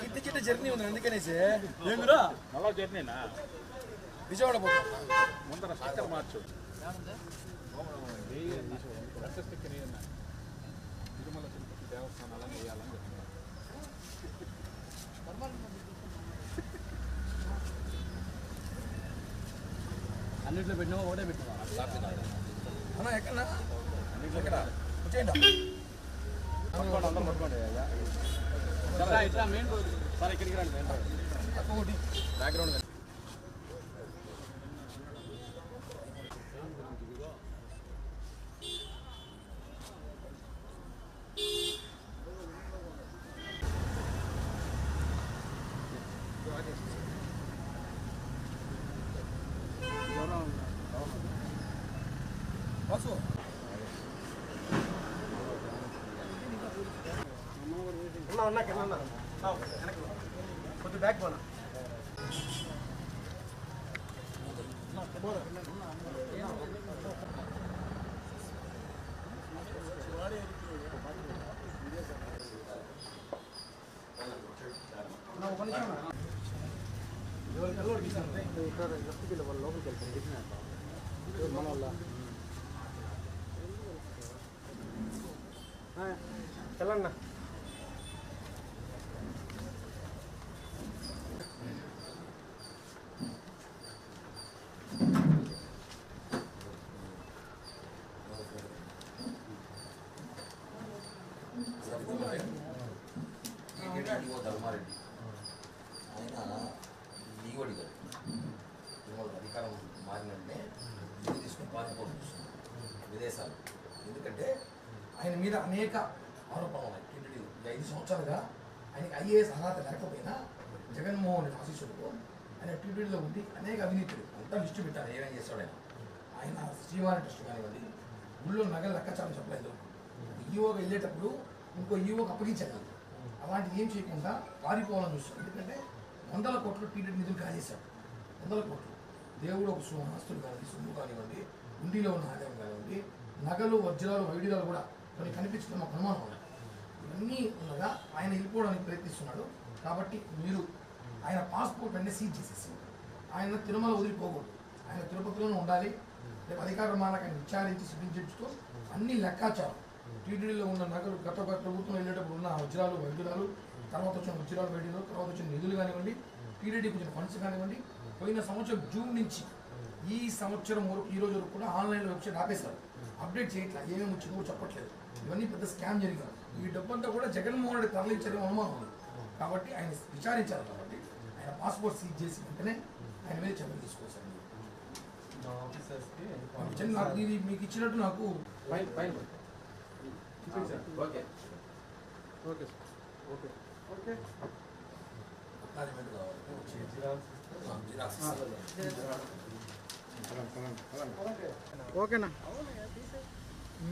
ఇంటి చిన్న జర్నీ ఉంది అందుకనేసి జర్నీనా విజయవాడ పోతా ముందర స్టిక్కర్ మార్చు తిరుమల తిరుపతి దేవస్థానాలను వేయాలని చెప్తున్నారు. అన్నిట్లో పెట్టినా ఒకటే పెట్టినా అన్నా ఎక్కడ వచ్చేయండి అందరూ పట్టుకోండి ఇట్లా మెయిన్ రోడ్ సార్ ఇక్కడికి రండి మెయిన్ రోడ్ ఒకటి బ్యాక్గ్రౌండ్ వాసు కొద్ది బ్యాక్ పోనా లోపలికి వెళ్తాను మన వల్ల చల్లన్నా ధర్మారెడ్డి ఆయన దిగుబడి గారు అధికారం మారినంటే దిగు తీసుకుని పారిపోతుంది విదేశాలు. ఎందుకంటే ఆయన మీద అనేక ఆరోపణలు ఉన్నాయి. టీటీడీ 5 సంవత్సరాలుగా ఆయనకి ఐఏఎస్ అర్హత లేకపోయినా జగన్మోహన్ రెడ్డి ఆశీస్సులతో ఆయన టీటీడీలో ఉండి అనేక అవినీతులు అంతా లిస్టు పెట్టారు. ఏమేం చేస్తాడు ఆయన శ్రీవారి ట్రస్ట్ కానివ్వండి, ఊళ్ళో నగలు లెక్కచారం చెప్పలేదు. ఈఓగా వెళ్ళేటప్పుడు ఇంకో ఈఓకి అప్పగించారు. అలాంటివి ఏం చేయకుండా పారిపోవాలని చూస్తాడు. ఎందుకంటే 100 కోట్లు టీటీడీ నిధులు కాజేశాడు. 100 కోట్లు దేవుడు ఒక ఆస్తులు కానివ్వండి, సొమ్ము కానివ్వండి, ఉండిలో ఉన్న ఆదాయం కానివ్వండి, నగలు వజ్రాలు వైద్యురాలు కూడా కొన్ని కనిపించడం మాకు అనుమానం ఉన్నాయి. ఇవన్నీ ఉండగా ఆయన వెళ్ళిపోవడానికి ప్రయత్నిస్తున్నాడు. కాబట్టి మీరు ఆయన పాస్పోర్ట్ అన్నీ సీజ్ చేసేసి ఆయన తిరుమల వదిలిపోకూడదు. ఆయన తిరుపతిలోనే ఉండాలి. రేపు అధికార ఆయన విచారించి సుప్రీం జడ్జితో అన్ని లెక్కాచారం టీటీడీలో ఉన్న నగలు గత ప్రభుత్వం వెళ్ళేటప్పుడు ఉన్న వజ్రాలు వైద్యురాలు, తర్వాత వచ్చిన వజ్రాలు వైద్యురాలు, తర్వాత వచ్చిన నిధులు కానివ్వండి, టీటీడీకి వచ్చిన ఫండ్స్ కానివ్వండి, పోయిన సంవత్సరం జూన్ నుంచి ఈ సంవత్సరం వరకు ఈ రోజు వరకు కూడా ఆన్లైన్లో వెబ్సైట్ ఆపేశారు. అప్డేట్ చేయట్లేదు, ఏమేమి వచ్చిందో కూడా చెప్పట్లేదు. ఇవన్నీ పెద్ద స్కామ్ జరిగింది. ఈ డబ్బంతా కూడా జగన్మోహన్ రెడ్డి తరలించడం అనుమానం ఉంది. కాబట్టి ఆయన విచారించారు. కాబట్టి ఆయన పాస్పోర్ట్ సీజ్ చేసి వెంటనే ఆయన మీద చర్యలు తీసుకోవచ్చు. నాకు ఇది మీకు ఇచ్చినట్టు నాకు ఓకేనా.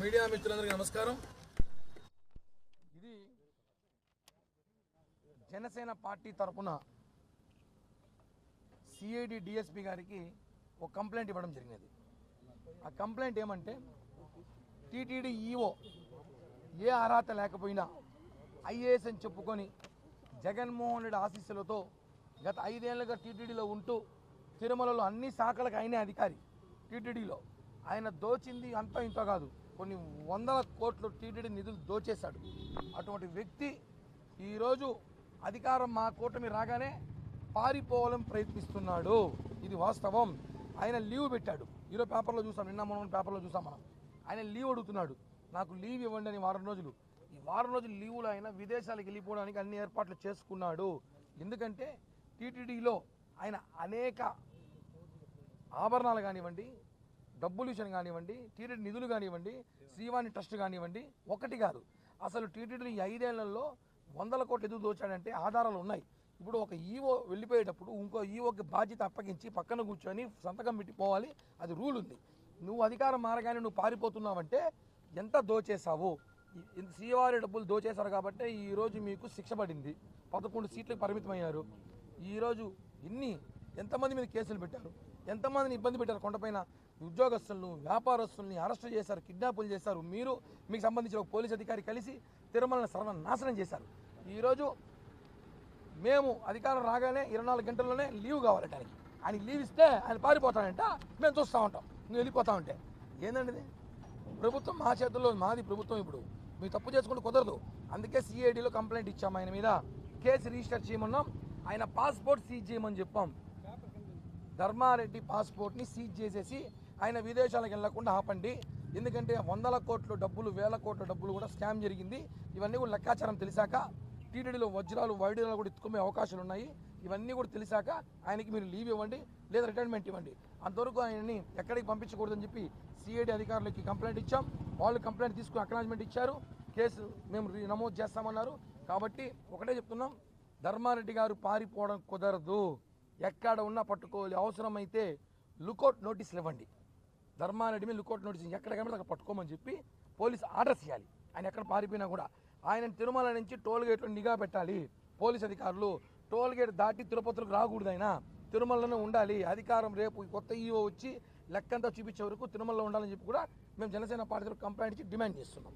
మీడియా మిత్రులందరికీ నమస్కారం. ఇది జనసేన పార్టీ తరఫున సిఐడి డిఎస్పీ గారికి ఒక కంప్లైంట్ ఇవ్వడం జరిగినది. ఆ కంప్లైంట్ ఏమంటే టీటీడీ ఈఓ ఏ అర్హత లేకపోయినా ఐఏఎస్ అని చెప్పుకొని జగన్మోహన్ రెడ్డి ఆశీస్సులతో గత 5 ఏళ్లుగా టీటీడీలో ఉంటూ తిరుమలలో అన్ని శాఖలకు ఆయనే అధికారి. టీటీడీలో ఆయన దోచింది అంతా ఇంత కాదు, కొన్ని 100 కోట్లు టీటీడీ నిధులు దోచేశాడు. అటువంటి వ్యక్తి ఈరోజు అధికారం మా కూటమి రాగానే పారిపోవాలని ప్రయత్నిస్తున్నాడు. ఇది వాస్తవం. ఆయన లీవ్ పెట్టాడు. ఈరోజు పేపర్లో చూసాం, నిన్న మొన్న పేపర్లో చూసాం మనం. ఆయన లీవ్ అడుగుతున్నాడు, నాకు లీవ్ ఇవ్వండి అని. వారం రోజులు, ఈ వారం రోజులు లీవులు ఆయన విదేశాలకు వెళ్ళిపోవడానికి అన్ని ఏర్పాట్లు చేసుకున్నాడు. ఎందుకంటే టీటీడీలో ఆయన అనేక ఆభరణాలు కానివ్వండి, డబ్బులు విషయం కానివ్వండి, టీటీడీ నిధులు కానివ్వండి, శ్రీవాణి ట్రస్ట్ కానివ్వండి, ఒకటి కాదు అసలు టీటీడీ ఈ 5 ఏళ్లలో 100 కోట్లు ఎదురు దోచాడంటే ఆధారాలు ఉన్నాయి. ఇప్పుడు ఒక ఈఓ వెళ్ళిపోయేటప్పుడు ఇంకో ఈఓకి బాధ్యత అప్పగించి పక్కన కూర్చొని సంతకం పెట్టిపోవాలి, అది రూల్ ఉంది. నువ్వు అధికారం మారగానే నువ్వు పారిపోతున్నావంటే ఎంత దోచేసావు. శ్రీవారి డబ్బులు దోచేశారు కాబట్టి ఈరోజు మీకు శిక్ష పడింది. 11 సీట్లకు పరిమితమయ్యారు. ఈరోజు ఎంతమంది మీద కేసులు పెట్టారు, ఎంతమందిని ఇబ్బంది పెట్టారు. కొండపైన ఉద్యోగస్తులను వ్యాపారస్తుల్ని అరెస్టు చేశారు, కిడ్నాపులు చేశారు. మీకు సంబంధించిన ఒక పోలీస్ అధికారి కలిసి తిరుమలను సర్వనాశనం చేశారు. ఈరోజు మేము అధికారం రాగానే 24 గంటల్లోనే లీవ్ కావాలంట ఆయన లీవ్ ఇస్తే ఆయన పారిపోతాడంట. మేము చూస్తూ ఉంటాం నువ్వు వెళ్ళిపోతా ఉంటే. ఏందండి ఇది? ప్రభుత్వం మా చేతుల్లో, మాది ప్రభుత్వం. ఇప్పుడు మీరు తప్పు చేసుకుంటూ కుదరదు. అందుకే సిఐడిలో కంప్లైంట్ ఇచ్చాము, ఆయన మీద కేసు రిజిస్టర్ చేయమన్నాం. ఆయన పాస్పోర్ట్ సీజ్ చేయమని చెప్పాం. ధర్మారెడ్డి పాస్పోర్ట్ని సీజ్ చేసేసి ఆయన విదేశాలకు వెళ్లకుండా ఆపండి. ఎందుకంటే 100ల కోట్ల డబ్బులు, 1000 కోట్ల డబ్బులు కూడా స్కామ్ జరిగింది. ఇవన్నీ కూడా లెక్కాచారం తెలిసాక టీటీడీలో వజ్రాలు వైడూరాలు కూడా ఎత్తుకునే అవకాశాలు ఉన్నాయి. ఇవన్నీ కూడా తెలిసాక ఆయనకి మీరు లీవ్ ఇవ్వండి, లేదా రిటైర్మెంట్ ఇవ్వండి. అంతవరకు ఆయనని ఎక్కడికి పంపించకూడదని చెప్పి సిఐడి అధికారులకి కంప్లైంట్ ఇచ్చాం. వాళ్ళు కంప్లైంట్ తీసుకుని అక్నాలజ్మెంట్ ఇచ్చారు. కేసు మేము నమోదు చేస్తామన్నారు. కాబట్టి ఒకటే చెప్తున్నాం, ధర్మారెడ్డి గారు పారిపోవడం కుదరదు. ఎక్కడ ఉన్నా పట్టుకోవాలి. అవసరమైతే లుకౌట్ నోటీసులు ఇవ్వండి. ధర్మారెడ్డి మీద లుకౌట్ నోటీస్ ఎక్కడ కనిపిస్తే అక్కడ పట్టుకోమని చెప్పి పోలీసు ఆర్డర్స్ ఇవ్వాలి. ఆయన ఎక్కడ పారిపోయినా కూడా ఆయన తిరుమల నుంచి టోల్ గేట్లో నిఘా పెట్టాలి. పోలీస్ అధికారులు టోల్ గేట్ దాటి తిరుపతికి రాకూడదు. ఆయన తిరుమలలోనే ఉండాలి. అధికారం రేపు కొత్త ఈఓ వచ్చి లెక్కంతా చూపించే వరకు తిరుమలలో ఉండాలని చెప్పి కూడా మేము జనసేన పార్టీలో కంప్లైంట్ ఇచ్చి డిమాండ్ చేస్తున్నాం.